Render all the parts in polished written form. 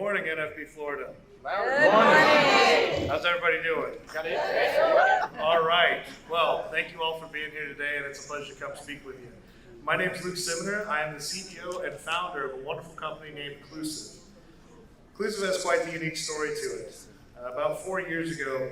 morning, NFB Florida. Good morning. How's everybody doing? All right. Well, thank you all for being here today, and it's a pleasure to come speak with you. My name is Lukas Simianer. I am the CEO and founder of a wonderful company named Clusiv. Clusiv has quite the unique story to it. About 4 years ago,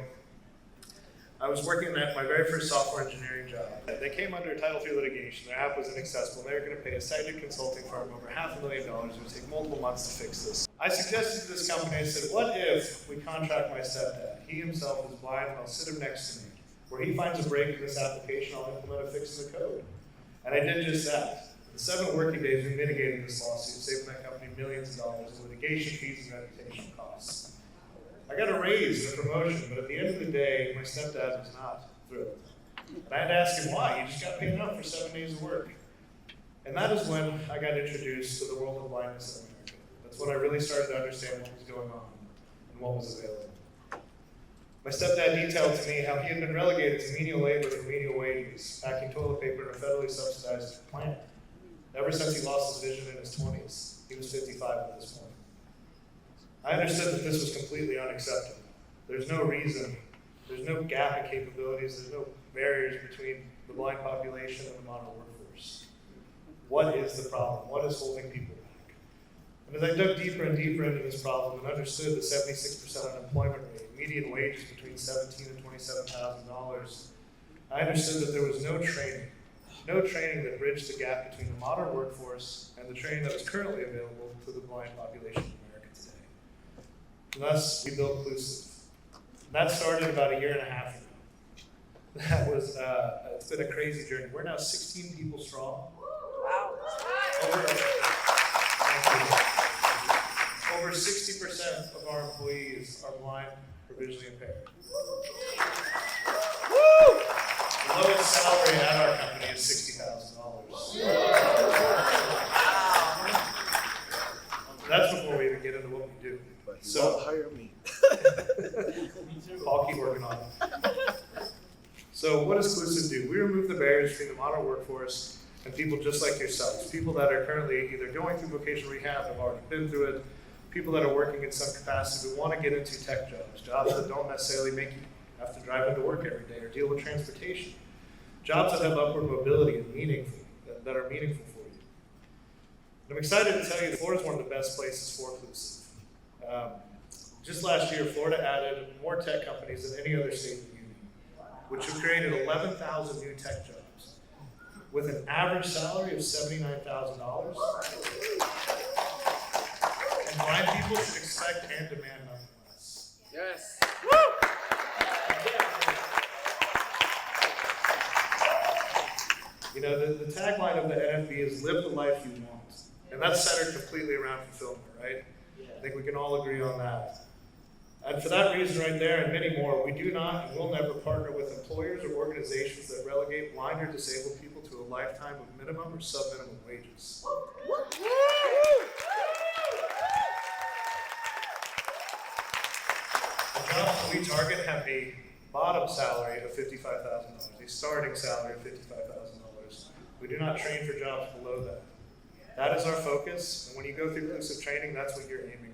I was working at my very first software engineering job. They came under a Title III litigation. Their app was inaccessible. They were going to pay a cited consulting firm over $500,000. It would take multiple months to fix this. I suggested to this company, I said, what if we contract my stepdad? He himself is blind, and I'll sit him next to me. Where he finds a break in this application, I'll implement a fix in the code. And I did just that. In 7 working days, we mitigated this lawsuit, saving that company millions of dollars in litigation fees and reputational costs. I got a raise and a promotion, but at the end of the day, my stepdad was not thrilled. And I had to ask him why. He just got paid out for 7 days of work. And that is when I got introduced to the world of blindness in America. That's when I really started to understand what was going on and what was available. My stepdad detailed to me how he had been relegated to menial labor for menial wages, packing toilet paper in a federally subsidized plant. Ever since he lost his vision in his 20s, he was 55 at this point. I understood that this was completely unacceptable. There's no reason, there's no gap in capabilities, there's no barriers between the blind population and the modern workforce. What is the problem? What is holding people back? And as I dug deeper and deeper into this problem and understood the 76% unemployment rate, median wages between $17,000 and $27,000, I understood that there was no training that bridged the gap between the modern workforce and the training that is currently available to the blind population of America today. And thus, we built Clusiv. That started about 1.5 years ago. That was, it's been a crazy journey. We're now 16 people strong. Wow. Over 60% of our employees are blind or visually impaired. Woo! The lowest salary at our company is $60,000. That's before we even get into what we do. So hire me. I'll keep working on it. So what does Clusiv do? We remove the barriers between the modern workforce and people just like yourselves. People that are currently either going through vocational rehab, have already been through it, people that are working in some capacity but want to get into tech jobs that don't necessarily make you have to drive into work every day or deal with transportation. Jobs that have upward mobility and that are meaningful for you. And I'm excited to tell you that Florida is one of the best places for Clusiv. Just last year, Florida added more tech companies than any other state in the union, which have created 11,000 new tech jobs with an average salary of $79,000. And blind people should expect and demand nothing less. Yes. You know, the tagline of the NFB is live the life you want. And that's centered completely around fulfillment, right? I think we can all agree on that. And for that reason right there and many more, we do not and will never partner with employers or organizations that relegate blind or disabled people to a lifetime of minimum or sub-minimum wages. The jobs that we target have a bottom salary of $55,000, a starting salary of $55,000. We do not train for jobs below that. That is our focus, and when you go through Clusiv training, that's what you're aiming at.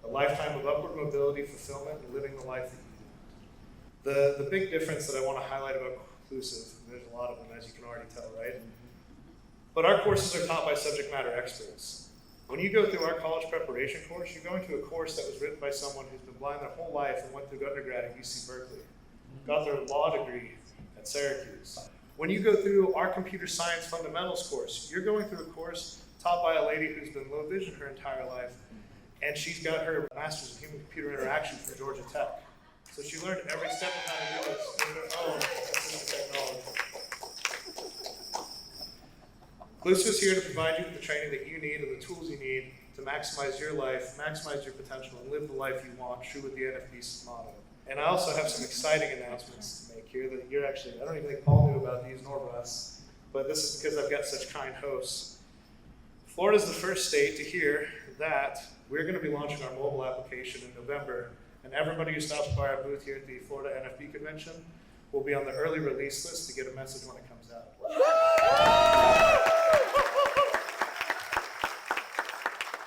A lifetime of upward mobility, fulfillment, and living the life that you want. The big difference that I want to highlight about Clusiv, and there's a lot of them as you can already tell, right? But our courses are taught by subject matter experts. When you go through our college preparation course, you're going to a course that was written by someone who's been blind their whole life and went through undergrad at UC Berkeley, got their law degree at Syracuse. When you go through our computer science fundamentals course, you're going through a course taught by a lady who's been low vision her entire life, and she's got her master's in human-computer interaction from Georgia Tech. So she learned every step of how to do this with her own assistive technology. Clusiv is here to provide you with the training that you need and the tools you need to maximize your life, maximize your potential, and live the life you want, true with the NFB's motto. And I also have some exciting announcements to make here that you're actually, I don't even think Paul knew about these nor Russ, but this is because I've got such kind hosts. Florida is the first state to hear that we're going to be launching our mobile application in November, and everybody who stops by our booth here at the Florida NFB convention will be on the early release list to get a message when it comes out.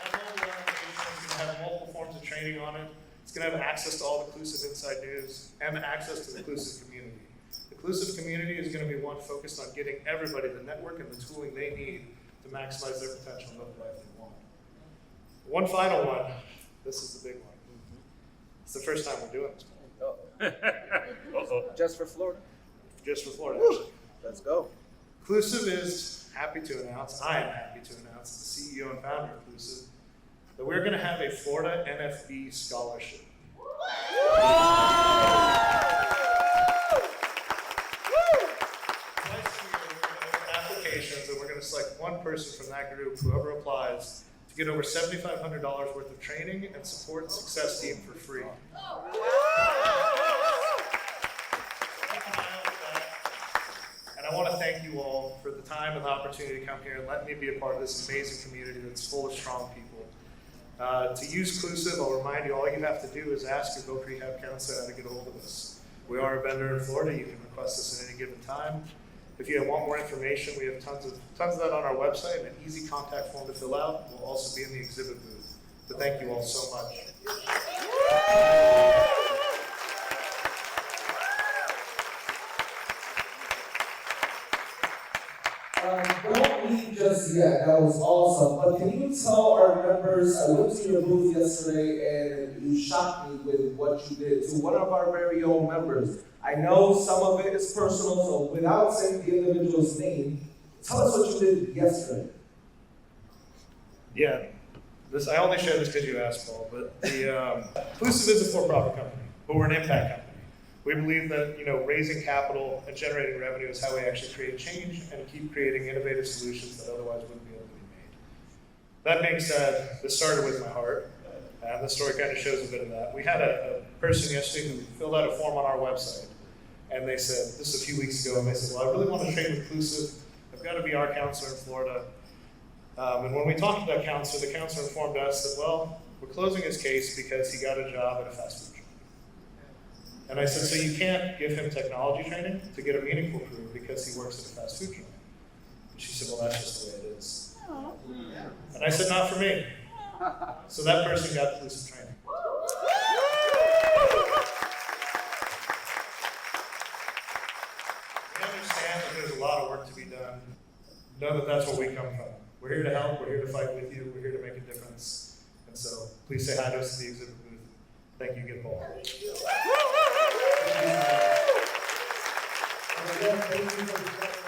That mobile application is going to have multiple forms training on it. It's going to have access to all the Clusiv inside news and access to the Clusiv community. The Clusiv community is going to be one focused on getting everybody the network and the tooling they need to maximize their potential and live the life they want. One final one. This is the big one. It's the first time we're doing this. Just for Florida? Just for Florida, actually. Let's go. Clusiv is happy to announce, I am happy to announce, the CEO and founder of Clusiv, that we're going to have a Florida NFB scholarship. Twice a year, we're going to have applications, and we're going to select one person from that group, whoever applies, to get over $7,500 worth of training and support and success team for free. And I want to thank you all for the time and the opportunity to come here and let me be a part of this amazing community that's full of strong people. To use Clusiv, I'll remind you, all you have to do is ask your voc rehab counselor how to get a hold of us. We are a vendor in Florida. You can request us at any given time. If you want more information, we have tons of that on our website and an easy contact form to fill out. We'll also be in the exhibit booth. But thank you all so much. Don't leave just yet. That was awesome. But can you tell our members, I went to your booth yesterday and you shocked me with what you did to one of our very own members. I know some of it is personal, so without saying the individual's name, tell us what you did yesterday. Yeah, I only share this because you asked, Paul, but Clusiv is a for-profit company, but we're an impact company. We believe that raising capital and generating revenue is how we actually create change and keep creating innovative solutions that otherwise wouldn't be able to be made. That being said, this started with my heart, and the story kind of shows a bit of that. We had a person yesterday who filled out a form on our website, and they said, this is a few weeks ago, and they said, well, I really want to train with Clusiv. I've got to be our counselor in Florida. And when we talked to that counselor, the counselor informed us that, well, we're closing his case because he got a job at a fast food joint. And I said, so you can't give him technology training to get a meaningful career because he works at a fast food joint? And she said, well, that's just the way it is. And I said, not for me. So that person got Clusiv training. We understand that there's a lot of work to be done. Know that that's where we come from. We're here to help, we're here to fight with you, we're here to make a difference. And so please say hi to us at the exhibit booth. Thank you again, Paul. And again, thank you for